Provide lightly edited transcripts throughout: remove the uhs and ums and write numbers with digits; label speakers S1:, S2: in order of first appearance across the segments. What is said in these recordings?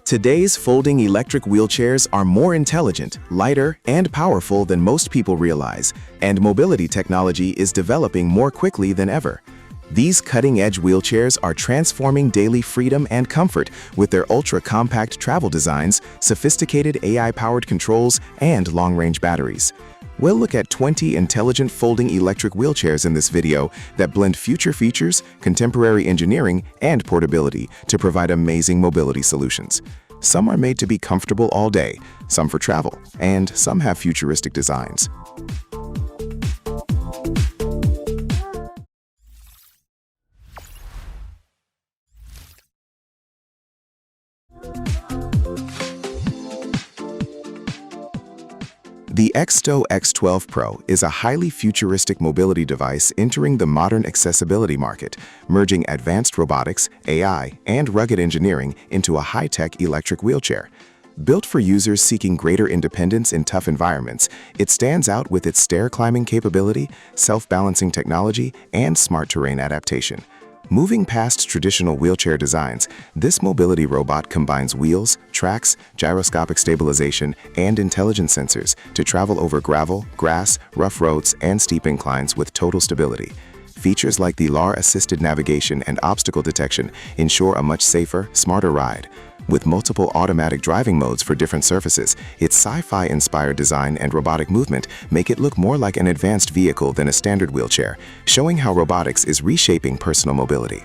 S1: Today's folding electric wheelchairs are more intelligent, lighter, and powerful than most people realize, and mobility technology is developing more quickly than ever. These cutting-edge wheelchairs are transforming daily freedom and comfort with their ultra-compact travel designs, sophisticated AI-powered controls, and long-range batteries. We'll look at 20 intelligent folding electric wheelchairs in this video that blend future features, contemporary engineering, and portability to provide amazing mobility solutions. Some are made to be comfortable all day, some for travel, and some have futuristic designs. The Xsto X12 Pro is a highly futuristic mobility device entering the modern accessibility market, merging advanced robotics, AI, and rugged engineering into a high-tech electric wheelchair. Built for users seeking greater independence in tough environments, it stands out with its stair-climbing capability, self-balancing technology, and smart terrain adaptation. Moving past traditional wheelchair designs, this mobility robot combines wheels, tracks, gyroscopic stabilization, and intelligent sensors to travel over gravel, grass, rough roads, and steep inclines with total stability. Features like the LAR-assisted navigation and obstacle detection ensure a much safer, smarter ride. With multiple automatic driving modes for different surfaces, its sci-fi-inspired design and robotic movement make it look more like an advanced vehicle than a standard wheelchair, showing how robotics is reshaping personal mobility.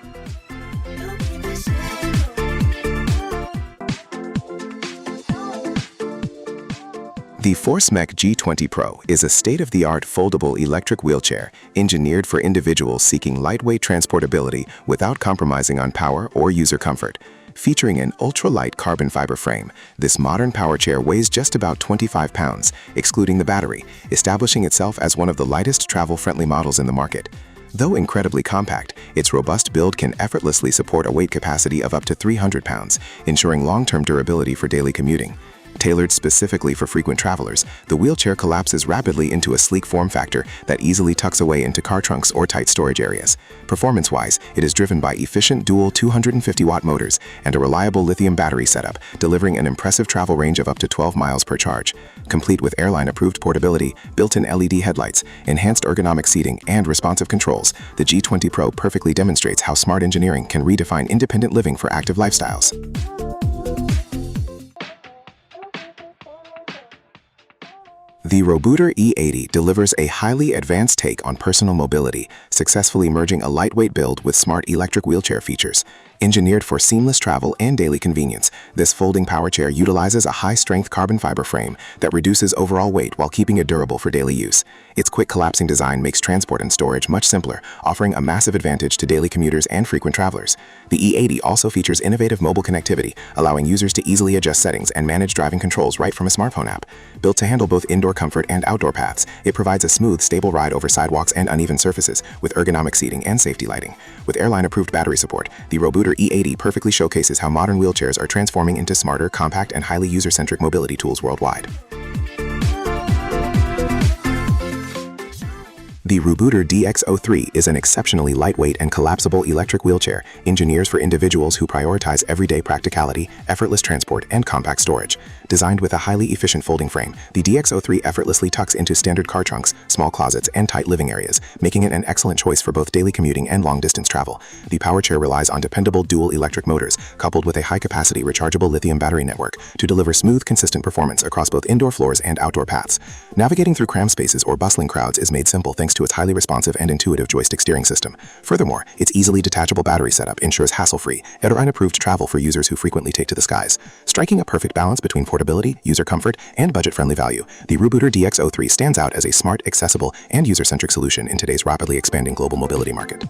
S1: The ForceMech G20 Pro is a state-of-the-art foldable electric wheelchair engineered for individuals seeking lightweight transportability without compromising on power or user comfort. Featuring an ultra-light carbon fiber frame, this modern power chair weighs just about 25 pounds, excluding the battery, establishing itself as one of the lightest travel-friendly models in the market. Though incredibly compact, its robust build can effortlessly support a weight capacity of up to 300 pounds, ensuring long-term durability for daily commuting. Tailored specifically for frequent travelers, the wheelchair collapses rapidly into a sleek form factor that easily tucks away into car trunks or tight storage areas. Performance-wise, it is driven by efficient dual 250-watt motors and a reliable lithium battery setup, delivering an impressive travel range of up to 12 miles per charge. Complete with airline-approved portability, built-in LED headlights, enhanced ergonomic seating, and responsive controls, the G20 Pro perfectly demonstrates how smart engineering can redefine independent living for active lifestyles. The Robooter E80 delivers a highly advanced take on personal mobility, successfully merging a lightweight build with smart electric wheelchair features. Engineered for seamless travel and daily convenience, this folding power chair utilizes a high-strength carbon fiber frame that reduces overall weight while keeping it durable for daily use. Its quick collapsing design makes transport and storage much simpler, offering a massive advantage to daily commuters and frequent travelers. The E80 also features innovative mobile connectivity, allowing users to easily adjust settings and manage driving controls right from a smartphone app. Built to handle both indoor comfort and outdoor paths, it provides a smooth, stable ride over sidewalks and uneven surfaces with ergonomic seating and safety lighting. With airline-approved battery support, the Robooter E80 perfectly showcases how modern wheelchairs are transforming into smarter, compact, and highly user-centric mobility tools worldwide. The Robooter DX03 is an exceptionally lightweight and collapsible electric wheelchair engineered for individuals who prioritize everyday practicality, effortless transport, and compact storage. Designed with a highly efficient folding frame, the DX03 effortlessly tucks into standard car trunks, small closets, and tight living areas, making it an excellent choice for both daily commuting and long-distance travel. The power chair relies on dependable dual electric motors, coupled with a high-capacity rechargeable lithium battery network, to deliver smooth, consistent performance across both indoor floors and outdoor paths. Navigating through cramped spaces or bustling crowds is made simple thanks to its highly responsive and intuitive joystick steering system. Furthermore, its easily detachable battery setup ensures hassle-free, airline-approved travel for users who frequently take to the skies. Striking a perfect balance between portability, user comfort, and budget-friendly value, the Robooter DX03 stands out as a smart, accessible, and user-centric solution in today's rapidly expanding global mobility market.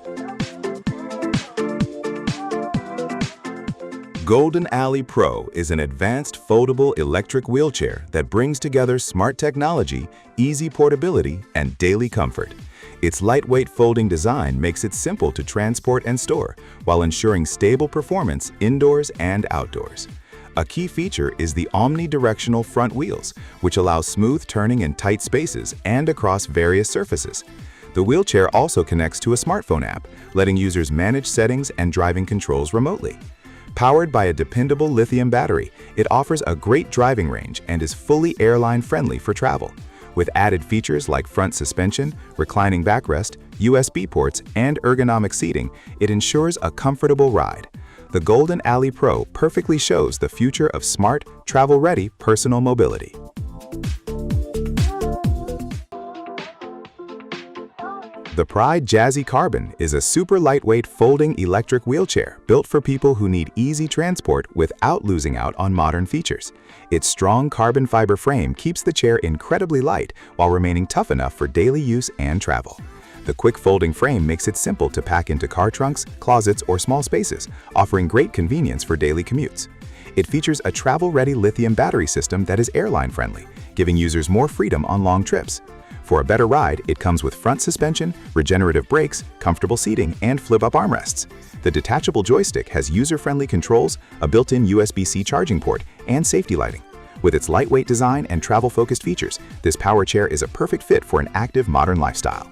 S2: Golden Alley Pro is an advanced foldable electric wheelchair that brings together smart technology, easy portability, and daily comfort. Its lightweight folding design makes it simple to transport and store, while ensuring stable performance indoors and outdoors. A key feature is the omnidirectional front wheels, which allow smooth turning in tight spaces and across various surfaces. The wheelchair also connects to a smartphone app, letting users manage settings and driving controls remotely. Powered by a dependable lithium battery, it offers a great driving range and is fully airline-friendly for travel. With added features like front suspension, reclining backrest, USB ports, and ergonomic seating, it ensures a comfortable ride. The Golden Alley Pro perfectly shows the future of smart, travel-ready personal mobility. The Pride Jazzy Carbon is a super lightweight folding electric wheelchair built for people who need easy transport without losing out on modern features. Its strong carbon fiber frame keeps the chair incredibly light while remaining tough enough for daily use and travel. The quick folding frame makes it simple to pack into car trunks, closets, or small spaces, offering great convenience for daily commutes. It features a travel-ready lithium battery system that is airline-friendly, giving users more freedom on long trips. For a better ride, it comes with front suspension, regenerative brakes, comfortable seating, and flip-up armrests. The detachable joystick has user-friendly controls, a built-in USB-C charging port, and safety lighting. With its lightweight design and travel-focused features, this power chair is a perfect fit for an active modern lifestyle.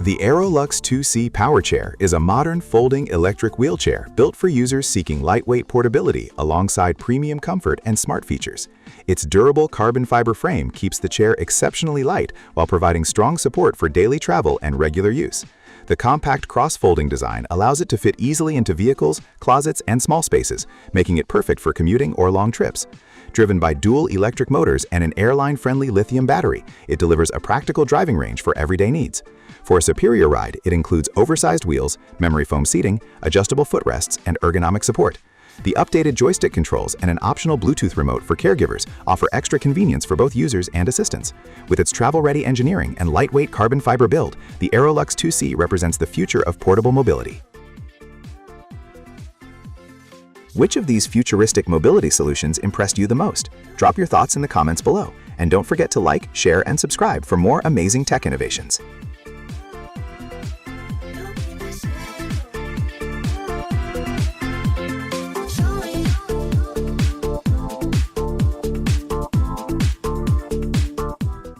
S2: The AeroLux 2C Power Chair is a modern folding electric wheelchair built for users seeking lightweight portability alongside premium comfort and smart features. Its durable carbon fiber frame keeps the chair exceptionally light while providing strong support for daily travel and regular use. The compact cross-folding design allows it to fit easily into vehicles, closets, and small spaces, making it perfect for commuting or long trips. Driven by dual electric motors and an airline-friendly lithium battery, it delivers a practical driving range for everyday needs. For a superior ride, it includes oversized wheels, memory foam seating, adjustable footrests, and ergonomic support. The updated joystick controls and an optional Bluetooth remote for caregivers offer extra convenience for both users and assistants. With its travel-ready engineering and lightweight carbon fiber build, the AeroLux 2C represents the future of portable mobility. Which of these futuristic mobility solutions impressed you the most? Drop your thoughts in the comments below, and don't forget to like, share, and subscribe for more amazing tech innovations.